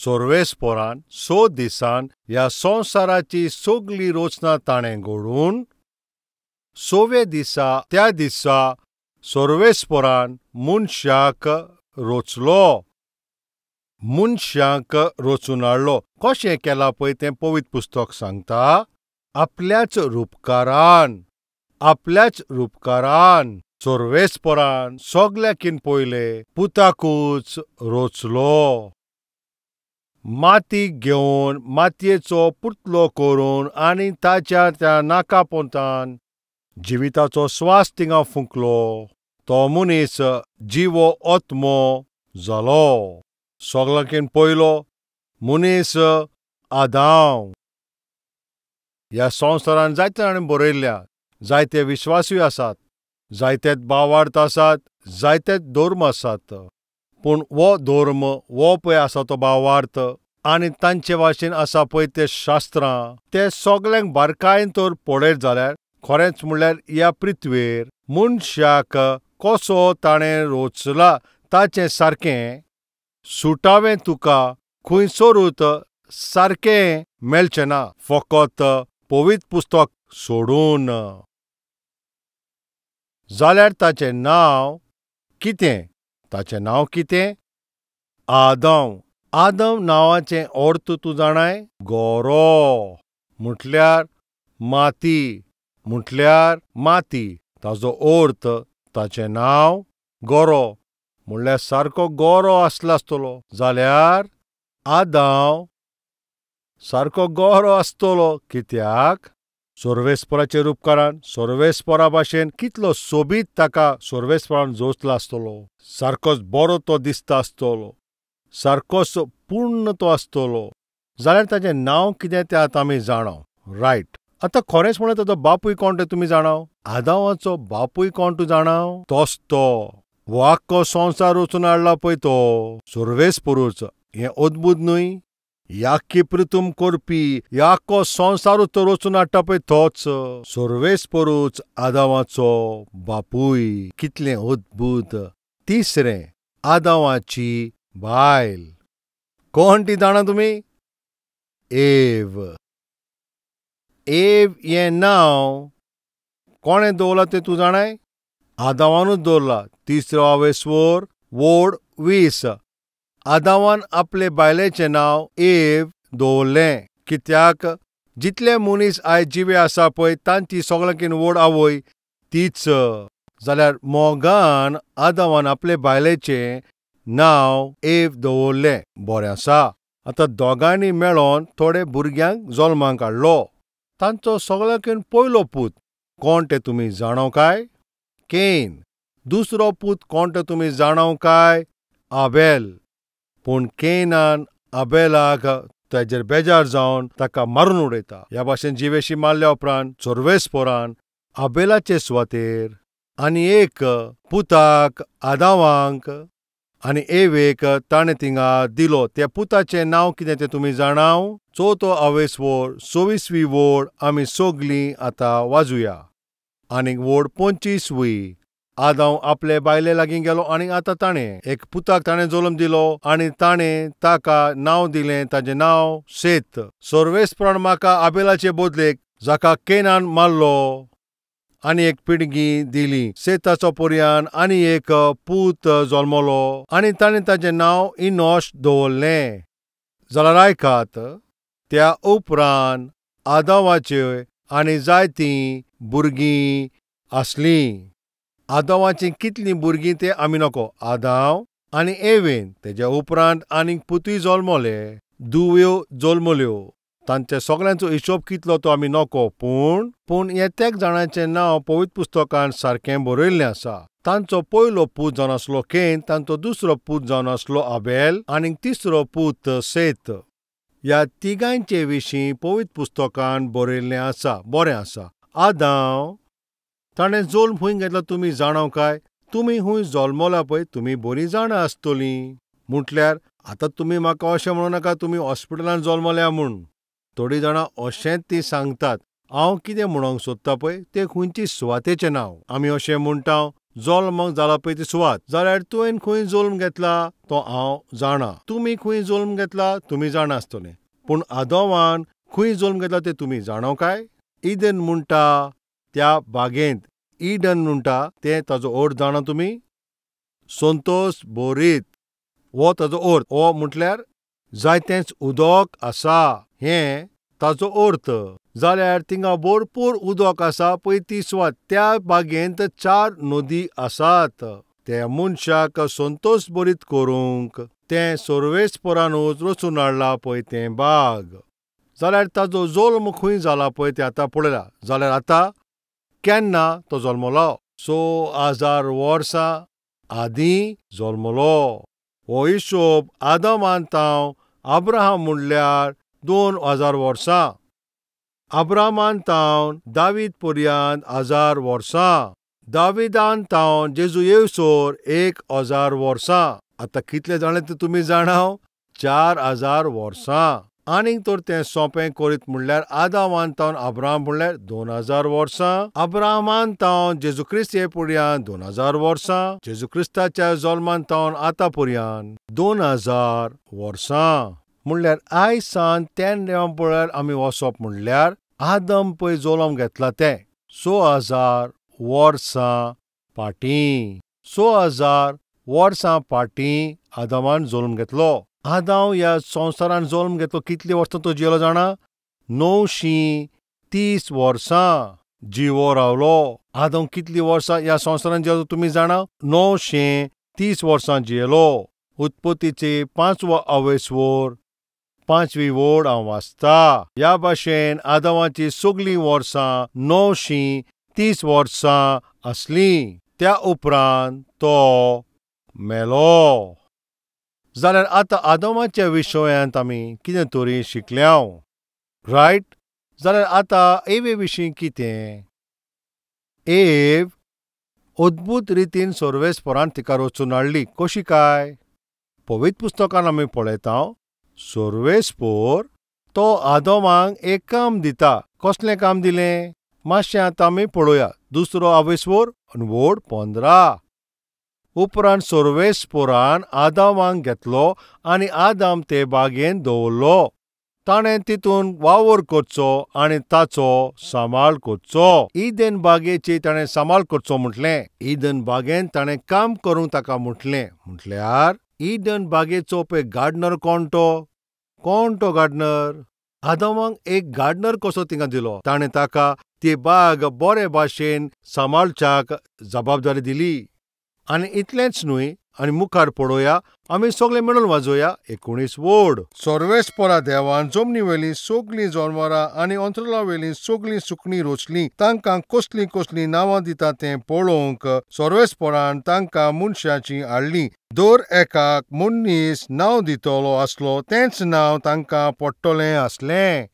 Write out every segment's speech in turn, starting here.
सोर्वेस्पोरान 6 दिसान ह्या संवसाराची सगळी रचना ताणें घडोवन 6व्या दिसा त्या दिसा सोर्वेस्पोरान मनशाक रचलो. मनशाक रचून हाडलो. कशें केलां पळय तें पवित्र पुस्तक सांगता. आपल्याच रुपकारान सोर्वेस्पोरान सगल्याकीन पयले पुताकूच रचलो. माती घेवन मातयेचो पुतलो करून आनी ताच्या त्या नाकापोंतान जिविताचो स्वास थिंगा फुंकलो. तो मनीस जिवो आत्मो जालो. सगल्याकीन पयलो मनीस आदाम. ह्या संवसारान जायते जाणांनी बरयल्ल्या. जायते विश्वासूय आसात, जायते भावार्थ आसात, जायते धर्म आसात. पूण हो धर्म हो पळय आसा तो भावार्थ आनी तांचे भाशेन आसा पळय ते शास्त्रां ते सगल्यांक बारकायेन तर पळयत जाल्यार खरेंच म्हणल्यार ह्या पृथ्वीर मनशाक कसो ताणें रचला ताचें सारकें सुटावें तुका खंयसरूच सारकें मेळचें ना, फकत पवित्र पुस्तक सोडून. जाल्यार ताचें नांव कितें? ताचें नांव कितें? आदम. आदम नांवाचें अर्थ तूं जाणाय? गरो म्हटल्यार माती. ताचो अर्थ ताचें नांव गरो म्हणल्यार सारको गरो आसलो आसतलो. जाल्यार आदम सारको गरो आसतलो. कित्याक? सोर्वेस्पोराचे उपकारान सोर्वेस्पोरा भाशेन कितलो सोबीत ताका सोर्वेस्पोरान जोडलो आसतलो. सारकोच बरो तो दिसता आसतलो. सारकोच पूर्ण तो आसतलो. जाल्यार ताचें नांव कितें तें आतां आमी जाणव. रायट. आतां खरेंच म्हणल्यार ताचो बापूय कोण तें तुमी जाणव? आदामाचो बापूय कोण तूं जाणव? तोच तो. हो आख्खो संवसार रचून हाडला पळय तो सोर्वेस्पोरूच. हें अद्भुत न्हय? याख्खी पृथ्वी करपी ह्या आख्खो संवसारूच तो रचून हाडटा पळय तोच सोर्वेस्पोरूच आदामाचो बापूय. कितलें अद्भुत. तिसरें, आदामाची बायल. कोण ती जाणा तुमी? एव. एव हें नांव कोणें दवरलां तें तूं जाणाय? आदामानूच दवरलां. तिसरो आवेस्वर वोड 20. आदामान आपले बायलेचें नांव एव दवरलें. कित्याक? जितले मनीस आयज जिवे आसा पळय तांची सगळ्यांकीन व्हड आवय तीच. जाल्यार मोगान आदामान आपले बायलेचें नांव एव दवरलें. बरें आसा. आतां दोगांयनी मेळोन थोडे भुरग्यांक जल्माक हाडलो. तांचो सगळ्यांकीन पयलो पूत कोण तें तुमी जाणव काय? कैन. दुसरो पूत कोण तें तुमी जाणव काय? आबेल. पूण कैनान आबेलाक ताजेर बेजार जावन ताका मारून उडयता. ह्या भाशेन जिवेशी मारल्या उपरांत सोर्वेस्पोरान आबेलाचे सुवातेर आनी एक पुताक आदामाक आनी एवेक ताणें थिंगा दिलो. त्या पुताचें नांव कितें तें तुमी जाणव? चवथो आवेस्वर 26वी वोड आमी सगळीं आतां वाजुया. आनीक वोड 25वी. आदाम आपले बायले लागीं गेलो आनी आतां ताणें एक पुताक ताणें जल्म दिलो आनी ताणें ताका नांव दिलें. ताचें नांव सेत. सोर्वेस्पोरान म्हाका आबेलाचे बदलेक जाका कैनान मारलो आनी एक पिडगी दिली. सेताचो पर्यान आनी एक पूत जल्मलो आनी ताणें ताचें नांव इनोश दवरलें. जाल्यार आयकात. त्या उपरांत आदामाचे आनी जायतीं भुरगीं आसलीं. आदामाचीं कितलीं भुरगीं तें आमी नको. आदाम आनी एवेन तेज्या उपरांत आनीक पुतूय जल्मले, धुवयो जल्मल्यो. तांच्या सगळ्यांचो हिशोब कितलो तो आमी नको. पूण येत्याक जाणांचें नांव पवित्र पुस्तकांत सारकें बरयल्लें आसा. तांचो पयलो पूत जावन आसलो कैन, तांचो दुसरो पूत जावन आसलो आबेल आनीक तिसरो पूत सेत. ह्या तिगांचे विशीं पवित्र पुस्तकांत बरयल्लें आसा. बरें आसा. आदाम ताणें जल्म खूंय घेतलो तुमी जाणव काय? तुमी खूंय जल्मला पळय तुमी बरीं जाणा आसतलीं. म्हटल्यार आतां तुमी म्हाका अशें म्हणूं नाका तुमी हॉस्पिटलांत जल्मल्या म्हूण. थोडीं जाणां अशेंच ती सांगतात. हांव कितें म्हणूंक सोदतां पळय तें खंयची सुवातेचें नांव. आमी अशें म्हणटा जल्म जाला पळय ती सुवात, जाल्यार तुवें खंय जल्म घेतला तो हांव जाणा. तुमी खंय जल्म घेतला तुमी जाणा आसतले. पूण आदोमान खंय जल्म घेतला ते तुमी जाणो काय? ईदन म्हणटा त्या बागेंत. ईडन म्हणटा ते ताजो अर्थ जाणा तुमी? संतोश बोरीत हो ताजो अर्थ. हो म्हटल्यार जायतेंच उदक आसा हें ताजो अर्थ. जाल्यार थिंगा भरपूर उदक आसा पळय ती सुवात. त्या बागेंत 4 नदी आसात. त्या मनशाक संतोश बरीत करूंक तें सर्वेस्परानूच रचून हाडला पळय तें बाग. जाल्यार ताजो जल्म खंय जाला पळय तें आतां पळयला. जाल्यार आतां केन्ना तो जल्मलो? 6000 वर्सां आदीं जल्मलो. हो हिशोब आदमान ताव अब्राहम म्हणल्यार 2000 वर्सां. अब्राहमान तावन दावीद पर्यंत 1000 वर्सां. दाविदान तावन जेजू येवसोर 1000 वर्सां. आतां कितले जाणे ते तुमी जाणाव? 4000 वर्सां. आनीक तर तें सोंपें करीत म्हणल्यार आदामान तावन अब्राहम म्हणल्यार 2000 वर्सां. अब्राहमान तावन जेजू क्रिस्त ये पर्यंत 2000 वर्सां. जेजू क्रिस्ताच्या जल्मान तावन आतां पर्यंत 2000 वर्सां. म्हणल्यार आयज सान तें देंव पळयार आमी वचप म्हणल्यार आदम पळय जल्म घेतला तें 6000 वर्सां फाटीं. 6000 वर्सां फाटीं आदमान जल्म घेतलो. आदाम ह्या संवसारान जल्म घेतलो. कितली वर्सां तो जियेलो जाणा? 930 वर्सां जिवो रावलो. आदम कितली वर्सां ह्या संवसारान जियेलो तुमी जाणा? 930 वर्सां जियेलो. उत्पत्तीचे 5वो अवेस्वर 5वी वोड हांव वाचता. ह्या भाशेन आदमाची सगळीं वर्सां 930 वर्सां आसलीं. त्या उपरांत तो मेलो. जाल्यार आतां आदमाच्या विशयांत आमी कितें तरी शिकल्याव, रायट? जाल्यार आतां एवे विशीं कितें? एव अद्भुत रितीन सर्वेस्परान तिका रचून हाडली. कशी काय? पवित्र पुस्तकान आमी पळयता सर्वेस्पर तो आदमाक एक काम दिता. कसलें काम दिलें? मातशें आतां आमी पळोवया. 2रो अवेस्वर वोड 15. उपरांत सर्वेस्परान आदामाक घेतलो आनी आदाम ते बागेंत दवरलो. ताणें तितून वावर करचो आनी ताचो सांबाळ करचो. ईदन बागेची ताणें सांबाळ करचो म्हटलें. ईदन बागेंत ताणें काम करूंक ताका म्हटलें. म्हटल्यार ईदन बागेचो पळय गार्डनर कोण तो गार्डनर? आदमाक एक गार्डनर कसो तिंगा दिलो. ताणें ताका ती बाग बरे भाशेन सांबाळच्याक जबाबदारी दिली. आनी इतलेंच न्हय, आनी मुखार पळोवया. आमी सगळे मेळून वाजोवया 19 वोड. सर्वेस्परा देवान जमनी वेली सगळीं जनावरां आनी अंतरला वेली सगळीं सुकणीं रचलीं. तांकां कसलीं कसलीं नांवां दिता तें पळोवंक सर्वेस्परान तांकां मनशांची हाडलीं. दर एकाक मनीस नांव दितलो आसलो तेंच नांव तांकां पडटलें आसलें.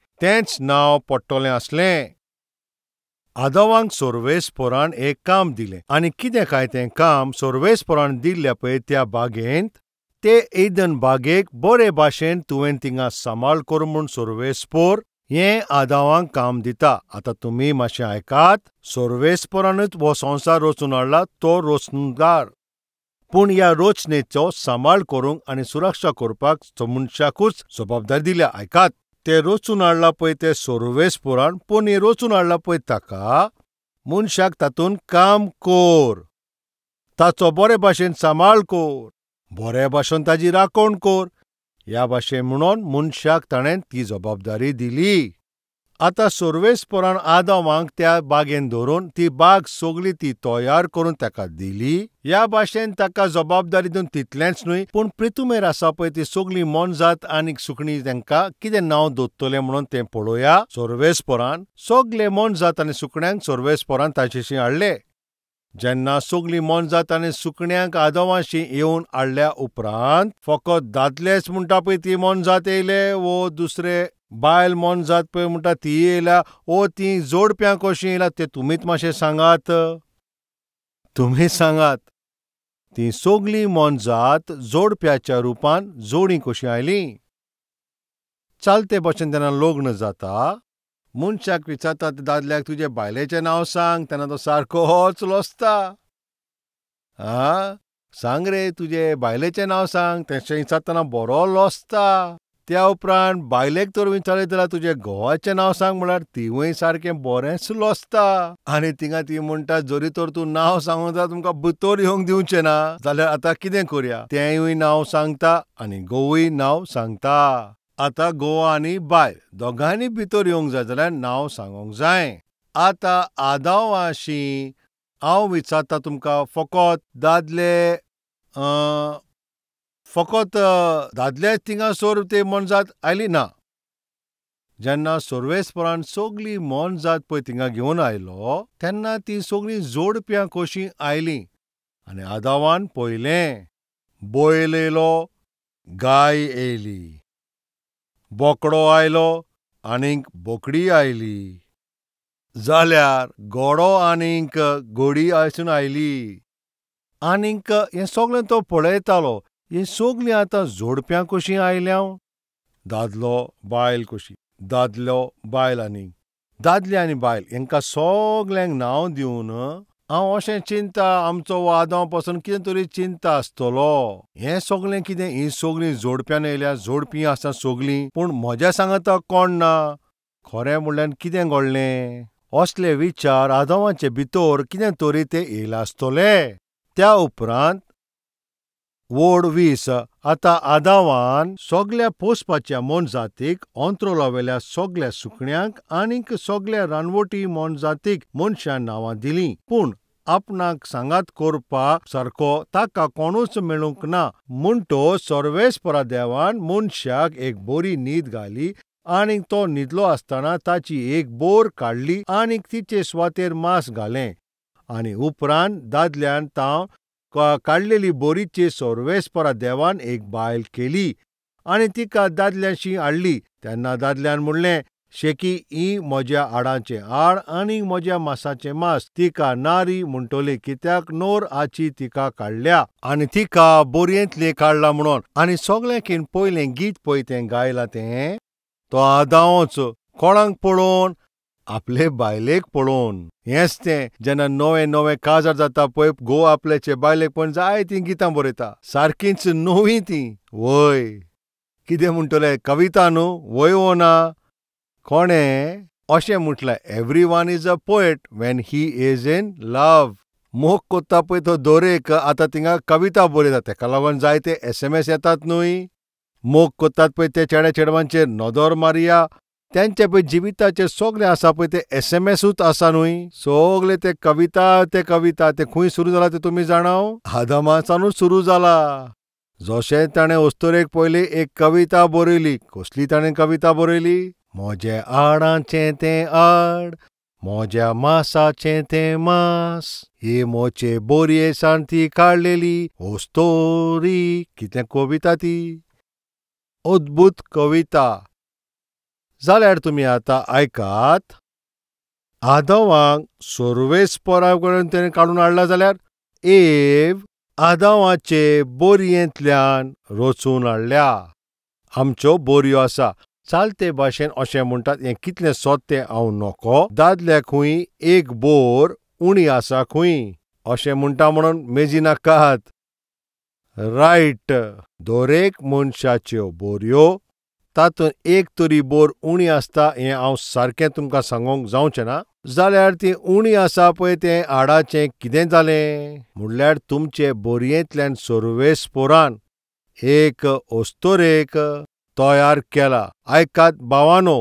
आदमाक सर्वेस्परान एक काम दिलें. आनी कितें काय तें काम सर्वेस्परान दिल्ल्या पळय त्या बागेंत, ते ईदन बागेक बरे भाशेन तुवें तिंगा सांबाळ कर म्हूण सर्वेस्पर हें आदामाक काम दिता. आतां तुमी मातशें आयकात. सर्वेस्परानूच हो संवसार रचून हाडला, तो रचणदार. पूण ह्या रचनेचो सांबाळ करूंक आनी सुरक्षा करपाक मनशाकूच जबाबदारी दिल्या. आयकात. ते रचून हाडला पळय ते सर्वेस्परान, पूण हे रचून हाडला पळय ताका मनशाक तातूंत काम कर. ताचो बरे भाशेन सांबाळ कर. बरे भाशेन ताजी राखण कर. ह्या भाशेन म्हणून मनशाक ताणें ती जबाबदारी दिली. आतां सर्वेस्परान आदमाक त्या बागेन धरून ती बाग सगळी ती तयार करून ताका दिली. ह्या भाशेन ताका जबाबदारी दिवन तितलेंच न्हय, पूण पृथ्वीमेर आसा पळय ती सगळी मनजात आनी सुकणीं तांकां कितें नांव दवरतलें म्हणून तें पळोवया. सर्वेस्परान सगळे मनजात आनी सुकण्यांक सर्वेस्परान ताचेशी हाडले. जेन्ना सगळीं मनजात आनी सुकण्यांक आदमाशी येवन हाडल्या उपरांत फकत दादलेच म्हणटा पळय ती मनजात येयले, वो दुसरे बायल मनजात पळय म्हणटा ती येयल्या, ओ ती जोडप्यां कशीं येयल्या तें तुमीच मातशें सांगात. तुमी सांगात. ती सगळीं मनजात जोडप्याच्या रुपान जोडीं कशीं आयलीं. चालते भाशेन जेन्ना लग्न जाता, मनशाक विचारता दादल्याक तुजे बायलेचें नांव सांग, तेन्ना तो सारको होच लोचता. आ सांग रे, तुजे बायलेचें नांव सांग. तेशें विचारतना बरो लोसता. त्या उपरांत बायलेक तर विचारलें जाल्यार तुजे घोवाचें नांव सांग म्हळ्यार तिवूय सारकें बरेंच लोसता. आनी तिंगा ती म्हणटा, जरी तर तूं नांव सांगूंक जाय तुमकां भितर येवंक दिवचें ना, जाल्यार आतां कितें करया? तेंवूय नांव सांगता आनी घोवूय नांव सांगता. आतां घोव आनी बायल दोगांयनी भितर येवंक जाय जाल्यार नांव सांगोंक जाय. आतां आदावाशी हांव विचारता तुमकां, फकत दादलेच थिंगा सोर ते मनजात आयली ना. जेन्ना सोर्वेस्परान सगळी मनजात पळय थिंगा घेवन आयलो, तेन्ना ती सगळीं जोडप्यां कशीं आयलीं. आनी आदावान पळयलें, बैल येयलो, गाय येयली, बोकडो आयलो आनीक बोकडी आयली, जाल्यार घोडो आनीक घोडी आसून आयली. आनीक हें सगळें तो पळयतालो. ही सगळीं आतां जोडप्यां कशीं आयल्यां? दादलो बायल कशी, दादलो बायल आनी दादले आनी बायल हेंकां सगल्यांक नांव दिवन हांव अशें चिंता, आमचो हो आदाव पासून कितें तरी चिंता आसतलो. हें सगळें कितें? ही सगळीं जोडप्यान येयल्या, जोडपी आसा सगळीं, पूण म्हज्या सांगाता कोण ना. खरें म्हणल्यार कितें घडलें? असले विचार आदावाचे भितर कितें तरी ते येयला आसतले. त्या उपरांत वोड 20 आतां आदावान सगळ्या पोसपाच्या मनजातीक, अंत्रुलावेल्या सगळ्या सुकण्यांक आनीक सगळ्या रानवटी मनजातीक मनशां नांवां दिलीं. पूण आपणाक सांगात करपाक सारको ताका कोणूच मेळूंक ना. म्हणटो सर्वेस्परा देवान मनशाक एक बरी न्हीद घाली आनीक तो न्हिदलो आसतना ताची एक बोर काडली आनीक तिचे सुवातेर मांस घालें. आनी उपरांत दादल्यान ताव काडलेली बोरीची सर्वेस्परा देवान एक बायल केली आनी तिका दादल्याशी हाडली. तेन्ना दादल्यान म्हणलें, शेकी ही म्हज्या आडाचें आड आनी म्हज्या मांसाचें मांस. तिका नारी म्हणटली, कित्याक नोर हाची तिका काडल्या आनी तिका बोरयेंतली काडला म्हणून. आनी सगळ्यांकीन पयलें गीत पळय तें गायलां तें तो आदावच. कोणाक पळोवन? आपले बायलेक पळोवन. हेंच तें जेन्ना नवे नवे काजार जाता पळय, घोव आपल्याचे बायलेक पण जाय तीं गितां बरयता, सारकींच नवीं तीं. वय कितें म्हणटले, कविता न्हू? वय वो ना? कोणें अशें म्हटलां, everyone is a poet when he is in love. मोग कोत्ता पळय तो दोरेक आतां थिंगा कविता बरयता, तेका लागून जायते SMS येतात न्हय. मोग कोत्तात पळय ते चेड्या चेडवांचेर नदर मारया, त्यांच्या पळय जिविताचे सगळे आसा पळय ते SMSूच आसा न्हय. सगळे ते कविता ते खंय सुरू जाला ते तुमी जाणाव? आदामासानूच सुरू जाला. जशें ताणें अस्तोरेक पयली एक कविता बरयली. कसली ताणें कविता बरयली? म्हजे आडाचें तें आड, म्हज्या मांसाचें तें मांस, ही मोचे बोरयेसान ती काडलेली अस्तोरी. कितें कविता ती? अद्भुत कविता. जाल्यार तुमी आतां आयकात. आदावांक सर्वेस्परा कडून तेणें काडून हाडला जाल्यार एव आदावाचे बोरयेंतल्यान रचून हाडल्या. आमच्यो बोरयो आसा. चालते भाशेन अशें म्हणटात, हें कितलें सोदतें हांव नोको. दादल्याक खूंय एक बोर उणी आसा खूंय अशें म्हणटा म्हणून मेजी नाकात. रायट. दरेक मनशाच्यो बोरयो, तातूंत एक तरी बोर उणी आसता हें हांव सारकें तुमकां सांगूंक जावचें ना. जाल्यार ती उणी आसा पळय तें आडाचें कितें जालें? म्हणल्यार तुमचे बोरयेंतल्यान सर्वेस्परान एक अस्तोरेक तयार केला. आयकात भावानो,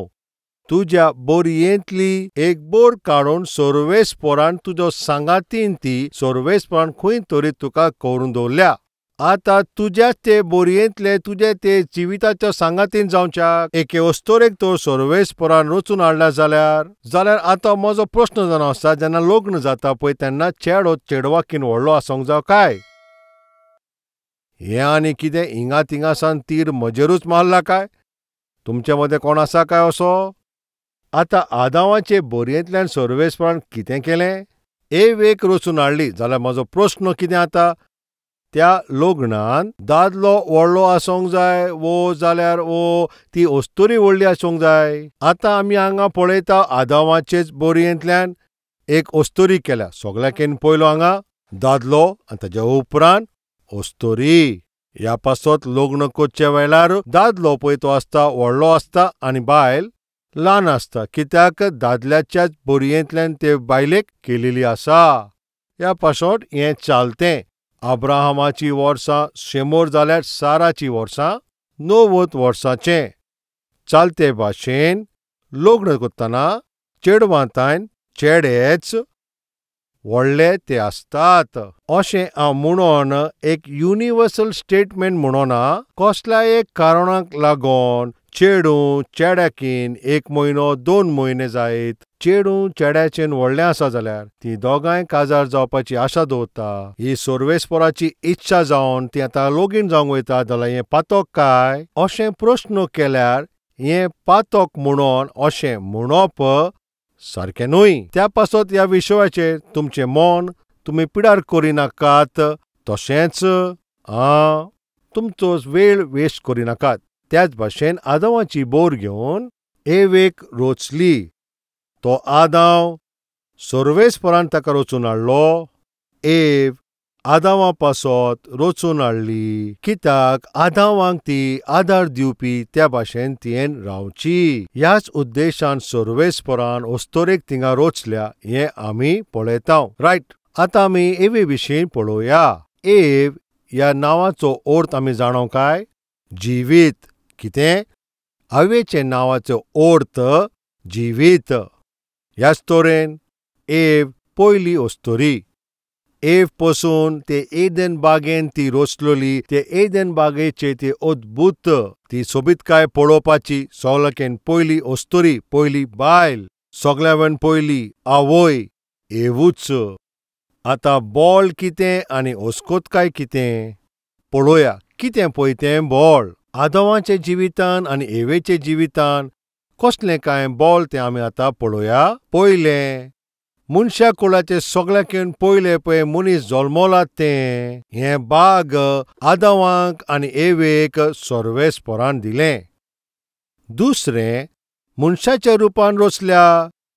तुज्या बोरयेंतली एक बोर काडून सर्वेस्परान तुज्यो सांगातीन ती सर्वेस्परान खंय तरी तुका करून दवरल्या. आतां तुज्याच ते बोरयेंतले तुजे ते जिविताच्या सांगातीन जावच्याक एके अस्तोरेक तो सर्वेस्परान रचून हाडला जाल्यार आतां म्हजो प्रश्न जावन आसा, जेन्ना लग्न जाता पळय तेन्ना चेडो चेडवाकीन व्हडलो आसूंक जाय काय? हें आनी कितें हिंगा थिंगा सावन तीर म्हजेरूच मारला काय? तुमचे मदें कोण आसा काय असो? आतां आदावाचे बोरयेंतल्यान सर्वेस्परान कितें केलें? एक रचून हाडली. जाल्यार म्हजो प्रश्न कितें आतां? त्या लग्नान दादलो व्हडलो आसूंक जाय जाल्यार ती अस्तोरी व्हडली आसूंक जाय? आतां आमी हांगा पळयता आदावाचेच बोरयेंतल्यान एक अस्तोरी केल्या. सगळ्याकीन पयलो हांगा दादलो आनी ताच्या उपरांत अस्तोरी. ह्या पासत लग्न करचे वेळार दादलो पळय तो आसता व्हडलो आसता आनी बायल ल्हान आसता, कित्याक दादल्याच्याच बरयेंतल्यान ते बायलेक केलेली आसा. ह्या पासत हें चालतें. अब्राहमाची वर्सां 100 जाल्यार साराची वर्सां 90 वर्सांचें. चालते भाशेन लग्न करतना चेडवांतायन चेडेच व्हडले ते आसतात. अशें हांव म्हणून एक युनिवर्सल स्टेटमेंट म्हणना. कसल्याय एक कारणाक लागून चेडूं चेड्याकीन 1 म्हयनो 2 म्हयने जायत चेडूं चेड्याचेन व्हडलें आसा जाल्यार तीं दोगांय काजार जावपाची आशा दवरता. ही सोर्वेस्पोराची इच्छा जावन तीं आतां लोगीण जावंक वयता जाल्यार हें पातक काय? अशें प्रश्न केल्यार हें पातक म्हणून अशें म्हणप सारकें न्हय. त्या पासत ह्या विशयाचेर तुमचें मन तुमी पिडार करिनाकात. तशेंच तुमचो वेळ वेस्ट करिनाकात. त्याच भाशेन आदामाची बोर घेवन एवेक रोचली. तो आदाम सोर्वेस्पोरान ताका रचून हाडलो. एव आदामा पासत रचून हाडली, कित्याक आदामाक ती आदार दिवपी त्या भाशेन तियेन रावची. ह्याच उद्देशान सोर्वेस्पोरान अस्तोरेक थिंगा रोचल्या हें आमी पळयतांव. रायट, आतां आमी एवे विशीं पळोवया. एव ह्या नांवाचो अर्थ आमी जाणो काय? जिवीत. कितें? हवेचे नांवाचो अर्थ जिवीत. ह्याच तरेन एव पयली अस्तोरी. एव पासून ते एदेन बागेन ती रोचलोली. ते एदेन बागेचे ती अद्भुत ती सोबीतकाय पळोवपाची सगळ्याकेन पयली अस्तोरी, पयली बायल, सगळ्यावेन पयली आवय एवूच. आतां बोळ कितें आनी अस्कोतकाय कितें पळोवया. कितें पळय तें बोळ. आदामाचे जिवितान आनी एवेचे जिवितान कसलें काय बोळ तें आमी आतां पळोवया. पयलें, मनशा कुळाचे सगळ्याकीन पयले पळय मनीस जल्मला तें हें बाग आदामाक आनी एवेक सोर्वेस्पोरान दिलें. दुसरें, मनशाच्या रुपान रचल्या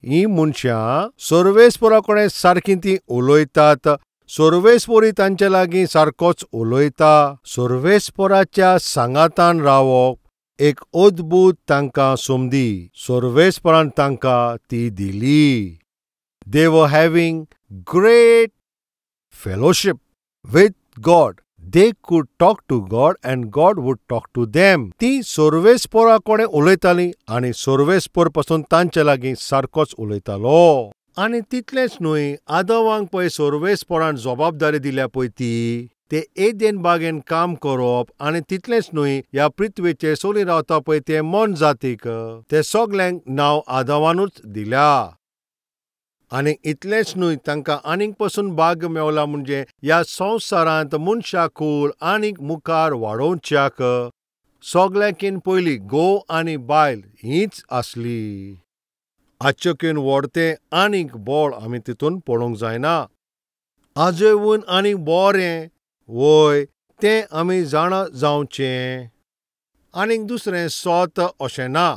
हीं मनशां सोर्वेस्पोरा कडेन सारकीं तीं उलयतात. सोर्वेस्पोरी तांचे लागीं सारकोच उलयता. सोर्वेस्पोराच्या सांगातान रावप एक अद्भुत तांकां संदी सोर्वेस्पोरान तांकां ती दिली. They were having great fellowship with God. They could talk to God and God would talk to them. ती सोर्वेस्पोरा कडेन उलयतालीं आनी सोर्वेस्पोर पासून तांचे लागीं सारकोच उलयतालो. आनी तितलेंच न्हय, आदामाक पळय सोर्वेस्पोरान जबाबदारी दिल्या पळय ती ते एदेन बागेन काम करप. आनी तितलेंच न्हय, ह्या पृथ्वीचेर सगळीं रावता पळय ते मन जातीक ते सगल्यांक नांव आदामानूच दिल्या. आनी इतलेंच न्हय, तांकां आनीक पासून भाग मेवला म्हणजे ह्या संवसारांत मनशाकूळ आनीक मुखार वाडोवच्याक सगळ्याकीन पयली घोव आनी बायल हींच आसली. आजचेकून व्हडतें आनीक बोळ आमी तितून पळोवंक जायना. आजून आनीक बरें वय तें आमी जाणा जावचें. आनीक दुसरें सोत अशें ना.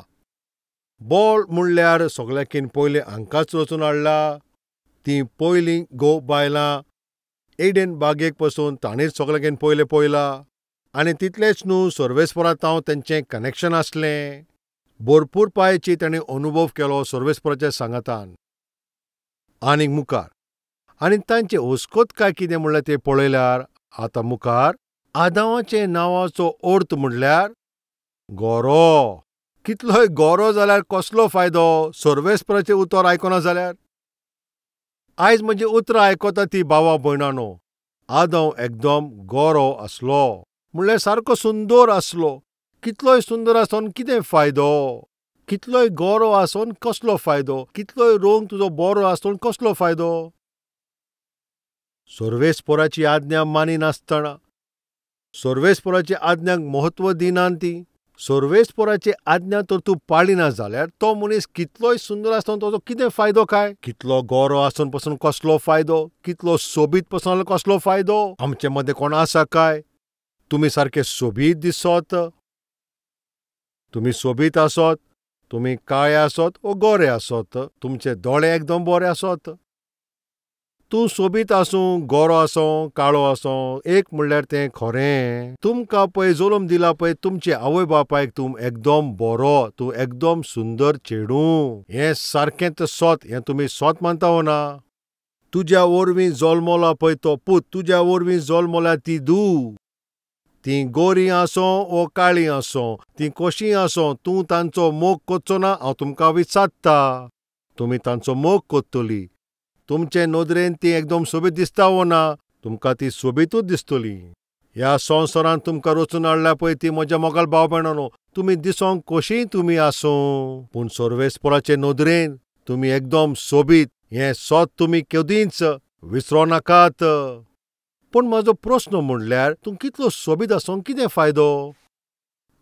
बोळ म्हणल्यार सगळ्याकीन पयलें हांकांच रचून हाडला. तीं पयलीं घोव बायलां एडेन बागेक पासून तांणीच सगळ्याकीन पयलें पळयलां. आनी तितलेंच न्हय, सोर्वेस्पोरांत तेंचें कनेक्शन आसलें. भरपूर पांयची तांणी अनुभव केलो सोर्वेस्पोराच्या सांगातान आनीक मुखार. आनी तांचे हुस्कोतकाय कितें म्हणल्यार तें पळयल्यार आतां मुखार आदामाचे नांवाचो अर्थ म्हणल्यार गोरो. कितलोय गोरो जाल्यार कसलो फायदो सोर्वेस्पोराचें उतर आयकना जाल्यार. आयज म्हजी उतरां आयकता ती भावां भयणांनो. आदम एकदम गोरो आसलो म्हणल्यार सारको सुंदर आसलो. कितलोय सुंदर आसोन कितें फायदो? कितलोय गोरो आसोन कसलो फायदो? कितलोय रंग तुजो बरो आसोन कसलो फायदो? सोर्वेस्पोराची आज्ञा मानिनासतना, सोर्वेस्पोराची आज्ञाक म्हत्व दिनान ती, सोर्वेस्पोराची आज्ञा तर तूं पाळिना जाल्यार तो मनीस कितलोय सुंदर आसोन ताचो कितें फायदो काय? कितलो गोरो आसोन पासून कसलो फायदो? कितलो सोबीत पासून कसलो फायदो? आमचे मदें कोण आसा काय? तुमी सारके सोबीत दिसत? तुमी सोबीत आसत? तुमी काळे आसत वो गोरे आसत? तुमचे दोळे एकदम बरे आसत? तूं सोबीत आसूं, गोरो आसूं, काळो आसूं, एक म्हणल्यार तें खरें. तुमकां पळय जल्म दिला पळय तुमचे आवय बापायक तूं एकदम बरो, तूं एकदम सुंदर चेडूं. हें सारकेंच सत, हें तुमी सत मानता वो ना? तुज्या वरवीं जल्मला पळय तो पूत, तुज्या वरवीं जल्मल्या ती धूव, ती गोरी आसूं वो काळी आसूं, ती कशी आसूं, तूं तांचो मोग करचो ना? हांव तुमकां विचारता. तुमी तांचो मोग करतली. तुमचे नदरेन ती एकदम सोबीत दिसता वो ना? तुमकां ती सोबीतूच दिसतली. ह्या संवसारांत तुमकां रचून हाडल्या पळय ती म्हज्या मोगाल भाव भयणांनो, तुमी दिसोंक कशींय तुमी आसूं, पूण सर्वेस्पराचे नदरेन तुमी एकदम सोबीत. हें सत तुमी केदींच विसरो नाकात. पूण म्हजो प्रस्न म्हणल्यार तूं कितलो सोबीत आसून कितें फायदो?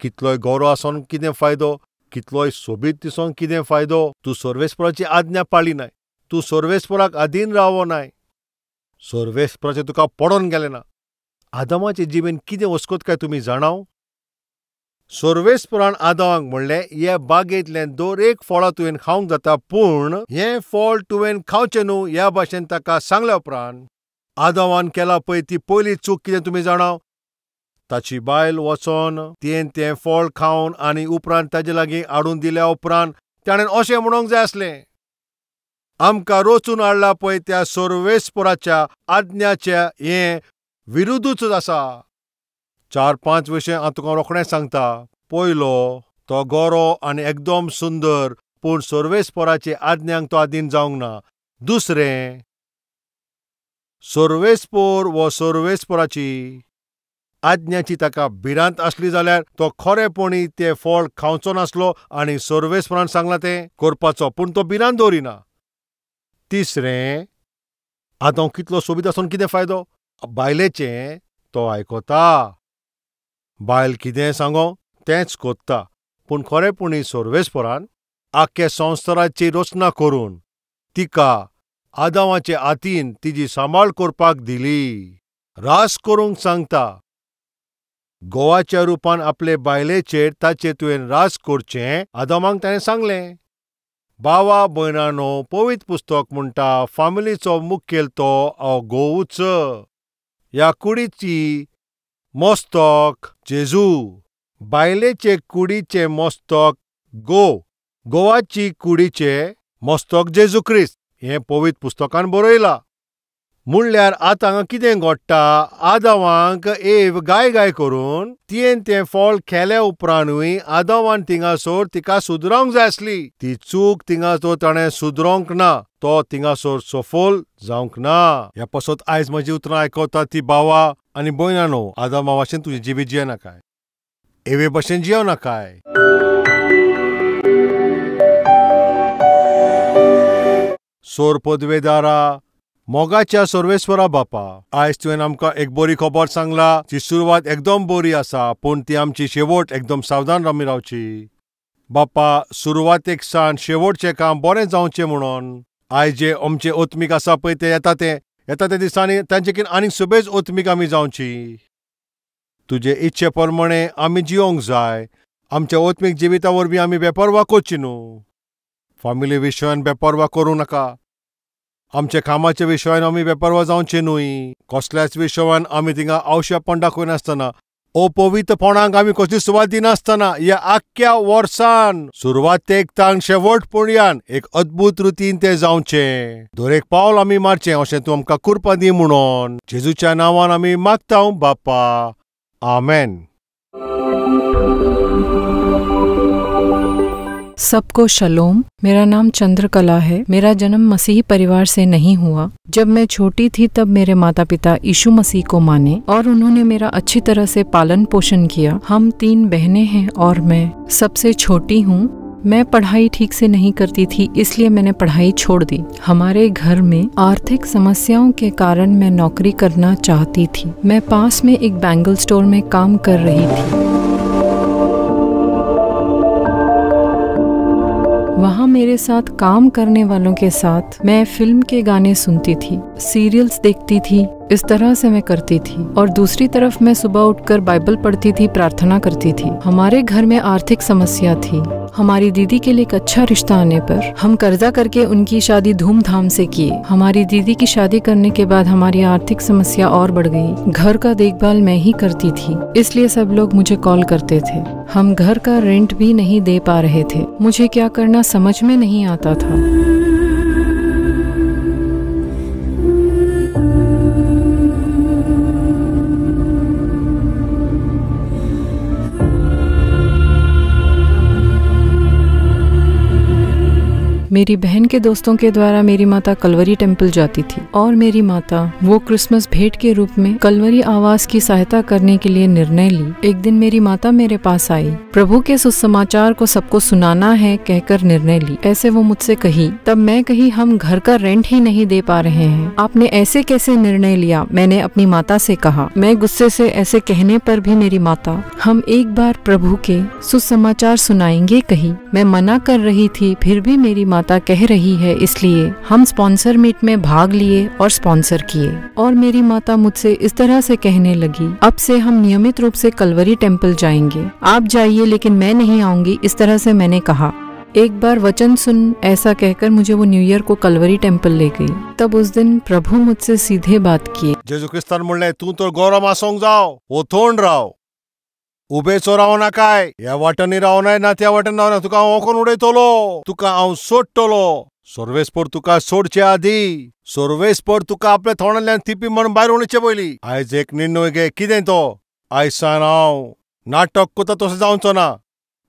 कितलोय गौरव आसून कितें फायदो? कितलोय सोबीत दिसोन कितें फायदो? तूं सर्वेस्पराची आज्ञा पाळली नाय. तूं सर्वेस्पराक अधीन रावो नाय. सर्वेस्पराचें तुका पडोन गेलें ना. आदामाचे जिबेन कितें वसकत काय तुमी जाणाव? सर्वेस्परान आदामाक म्हणलें, हे बागेंतलें दर एक फळां तुवें खावंक जाता, पूण हें फळ तुवें खावचें न्हू, ह्या भाशेन ताका सांगल्या उपरांत आदामान केला पळय ती पयली चूक कितें तुमी जाणाव? ताची बायल वचोन तें फळ खावन आनी उपरांत ताचे लागीं हाडून दिल्या उपरांत ताणें अशें म्हणूंक जाय आसलें, आमकां रचून हाडला पळय त्या सर्वेस्पराच्या आज्ञाच्या हें विरुद्धूच आसा. 4-5 विशय हांव तुका रोखडेंच सांगता. पयलो, तो गोरो आनी एकदम सुंदर, पूण सर्वेस्पराची आज्ञांक तो अधीन जावंक ना. दुसरें, सर्वेस्पर वो सर्वेस्पराची आज्ञाची ताका भिरांत आसली जाल्यार तो खरेपणी तें फळ खावचो नासलो आनी सर्वेस्परान सांगलां तें करपाचो, पूण तो भिरांत दवरिना. तिसरें, आतां कितलो सोबीत आसून कितें फायदो? बायलेचें तो आयकता. बायल कितें सांगो तेंच कोत्ता. पूण खरेपणी सर्वेस्परान आख्या संवसाराची रचना करून तिका आदामाचे हातीन तिजी सांबाळ करपाक दिली. रास करूंक सांगता. गोवाच्या रुपान आपले बायलेचेर ताचे तुवें रास करचें आदामाक ताणें सांगलें. भावा भयणांनो, पवित्र पुस्तक म्हणटा, फामिलीचो मुखेल तो घोवूच. ह्या कुडीची मस्तक जेजू, बायलेचे कुडीचे मस्तक गोवाची कुडीचे मस्तक जेजू क्रिस्त. हें पवित्र पुस्तकान बरयलां. म्हणल्यार आतां कितें घडटा? आदामाक एव गाय करून तें फळ खेल्या उपरांतूय आदामान थिंगासोर तिका सुदरावंक जाय आसली. ती चूक थिंगासोर ताणें सुदरोंक ना. तो थिंगासोर सफल जावंक ना. ह्या पासत आयज म्हजी उतरां आयकता ती भावा आनी भयणांनो, आदामा भाशेन तुजें जिबी जियेना काय? एवे भाशेन जियोना काय? सोर पदवेदारा, मोगाच्या सर्वेस्परा बापा, आयज तुवें आमकां एक बरी खबर सांगला. ती सुरवात एकदम बरी आसा, पूण ती आमची शेवट एकदम सावधान आमी रावची. बापा, सुरवातेक सावन शेवटचें काम बरें जावचें म्हणून आयज जे आमचे ओत्मीक आसा पळय ते येता त्या दिसांनी तांचेकीन आनीक सुबेज ओत्मीक आमी जावची. तुजे इच्छे प्रमाणे आमी जियोंक जाय. आमच्या ओत्मीक जिविता वरवीं आमी बेपरवा करची न्हू. फामिली विशयान बेपरवा करूं नाका. आमच्या कामाच्या विशयान आमी बेपरवा जावचे न्हय. कसल्याच विशयान आमी थिंगा आवश्यकपण दाखयनासतना, अपवित्रपणाक आमी कसली सुवात दिनासतना, ह्या आख्ख्या वर्सान सुरवातेक ताण शेवट पर्यंत एक अद्भुत रितीन तें जावचें. दर एक पावल आमी मारचें अशें तूं आमकां कृपा दी म्हणून जेजूच्या नांवान आमी मागता बापा. आमेन. सबको शलोम। मेरा नाम चंद्रकला है। मेरा जन्म मसीही परिवार से नहीं हुआ। जब मैं छोटी थी तब मेरे माता पिता यीशु मसीह को माने और उन्होंने मेरा अच्छी तरह से पालन पोषण किया। हम 3 बहनें हैं और मैं सबसे छोटी हूँ। मैं पढ़ाई ठीक से नहीं करती थी, इसलिए मैंने पढ़ाई छोड़ दी। हमारे घर में आर्थिक समस्याओं के कारण मैं नौकरी करना चाहती थी। मैं पास में एक बैंगल स्टोर में काम कर रही थी। वहाँ मेरे साथ काम करने वालों के साथ मैं फिल्म के गाने सुनती थी, सीरियल्स देखती थी। इस तरह से मैं करती थी और दूसरी तरफ मैं सुबह उठकर बाइबल पढ़ती थी, प्रार्थना करती थी। हमारे घर में आर्थिक समस्या थी। हमारी दीदी के लिए एक अच्छा रिश्ता आने पर हम कर्जा करके उनकी शादी धूमधाम से किए। हमारी दीदी की शादी करने के बाद हमारी आर्थिक समस्या और बढ़ गई। घर का देखभाल मैं ही करती थी, इसलिए सब लोग मुझे कॉल करते थे। हम घर का रेंट भी नहीं दे पा रहे थे। मुझे क्या करना समझ में नहीं आता था। मेरी बहन के दोस्तों के द्वारा मेरी माता कलवरी टेम्पल जाती थी और मेरी माता वो क्रिसमस भेंट के रूप में कलवरी आवास की सहायता करने के लिए निर्णय ली। एक दिन मेरी माता मेरे पास आई। प्रभु के सुसमाचार को सबको सुनाना है कहकर निर्णय ली। ऐसे वो मुझसे कही। तब मैं कही, हम घर का रेंट ही नहीं दे पा रहे हैं, आपने ऐसे कैसे निर्णय लिया? मैंने अपनी माता से कहा। मैं गुस्से से ऐसे कहने पर भी मेरी माता, हम एक बार प्रभु के सुसमाचार सुनाएंगे कही। मैं मना कर रही थी, फिर भी मेरी माता कह रही है, इसलिए हम स्पॉन्सर मीट में भाग लिए और स्पॉन्सर किए। और मेरी माता मुझसे इस तरह से कहने लगी, अब से हम नियमित रूप से कलवरी टेम्पल जाएंगे, आप जाइए लेकिन मैं नहीं आऊंगी। इस तरह से मैंने कहा। एक बार वचन सुन, ऐसा कहकर मुझे वो न्यू ईयर को कलवरी टेम्पल ले गई। तब उस दिन प्रभु मुझसे सीधे बात किए। जेजू ख्रिस्तान म्हणले, तू तर गौरव आसोंक जाव, ओथोंड राव, उबेचो राव नाकाय, ह्या वाटेनी रावनाय ना त्या वाटेन रावना, तुका हांव ओकोन उडयतलो, तुका हांव सोडटलो। सोर्वेस्पोर तुका सोडचे आदी सोर्वेस्पोर तुका आपल्या थोंडांतल्यान तिपी म्हण भायर उडोवचे पयलीं आयज एक निर्णय घे। कितें तो? आयज सावन हांव नाटक कोता तसो जावचो ना।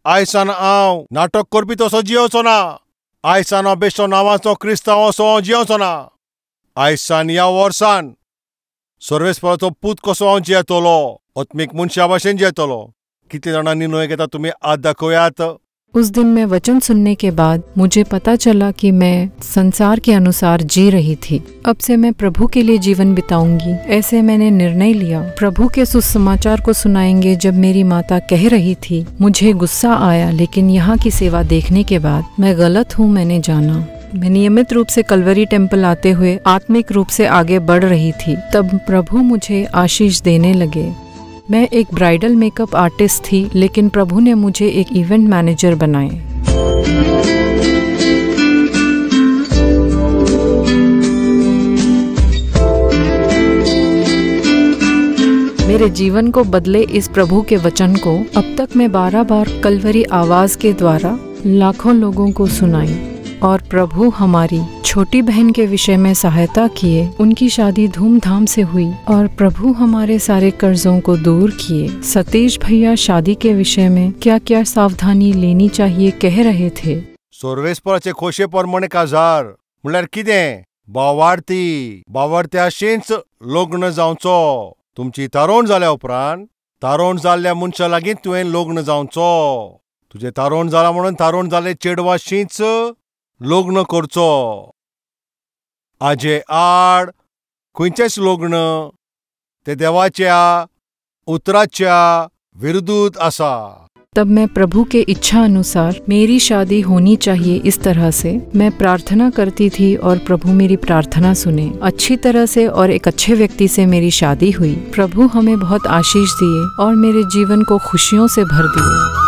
आयज सावन हांव नाटक करपी तसो जियोचो ना। आयज सावन हांव बेश्टो नांवाचो क्रिस्तांव असो हांव जियोचो ना। आयज सावन ह्या वर्सान सोर्वेस्पोराचो पूत कसो हांव जियेतलो, आत्मीक मनशा भाशेन जियेतलो। कितले जाणां निर्णय घेता तुमी आज दाखयात। उस दिन मैं वचन सुनने के बाद मुझे पता चला कि मैं संसार के अनुसार जी रही थी। अब से मैं प्रभु के लिए जीवन बिताऊंगी, ऐसे मैंने निर्णय लिया। प्रभु के सुसमाचार को सुनाएंगे जब मेरी माता कह रही थी। मुझे गुस्सा आया, लेकिन यहाँ की सेवा देखने के बाद मैं गलत हूँ मैंने जाना। मैं नियमित रूप से कलवरी टेम्पल आते हुए आत्मिक रूप से आगे बढ़ रही थी। तब प्रभु मुझे आशीष देने लगे। मैं एक ब्राइडल मेकअप आर्टिस्ट थी, लेकिन प्रभु ने मुझे एक इवेंट मैनेजर बनाए। मेरे जीवन को बदले इस प्रभु के वचन को अब तक मैं 12 बार कलवरी आवाज के द्वारा लाखों लोगों को सुनाई। और प्रभु हमारी छोटी बहन के विषय में सहायता किए। उनकी शादी धूमधाम से हुई और प्रभु हमारे सारे कर्जों को दूर किए। सतीश भैया शादी के विषय में क्या क्या सावधानी लेनी चाहिए कह रहे थे। सोर्वेस्पोराचे खोशे परमणे काजार म्हळ्यार कितें? बावार्थ्याशींच लग्न जावचो। तुमची तारोण जाल्या उपरांत तारोण जाल्ल्या मनशा लागीं तुवें लग्न जावचो। तुजें तारोण जाला म्हणून तारोण जाल्ले चेडवाशींच लग्न करचो। आजे आड खंयचेच लग्न ते देवाच्या उतराच्या विरुद्धूत आसा। तब मैं प्रभु के इच्छा अनुसार मेरी शादी होनी चाहिए, इस तरह से मैं प्रार्थना करती थी और प्रभु मेरी प्रार्थना सुने। अच्छी तरह से और एक अच्छे व्यक्ति से मेरी शादी हुई। प्रभु हमें बहुत आशीष दिए और मेरे जीवन को खुशियों से भर दिए।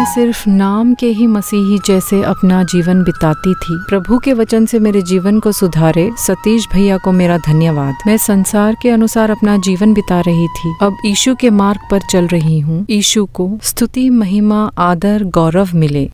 सिर्फ नाम के ही मसीही जैसे अपना जीवन बिताती थी। प्रभु के वचन से मेरे जीवन को सुधारे सतीश भैया को मेरा धन्यवाद। मैं संसार के अनुसार अपना जीवन बिता रही थी, अब यीशु के मार्ग पर चल रही हूँ। यीशु को स्तुति, महिमा, आदर, गौरव मिले।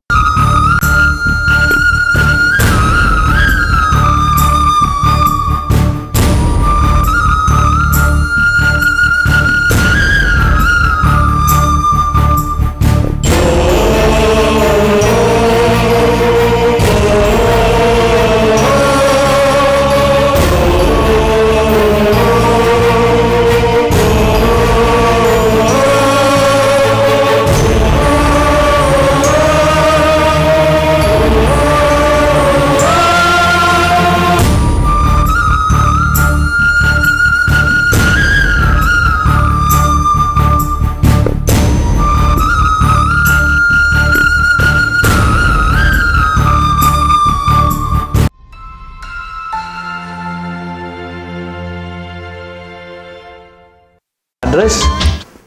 address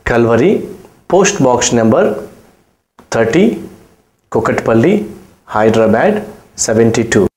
Kalvari, post box number 30, Kokatpalli, Hyderabad 72.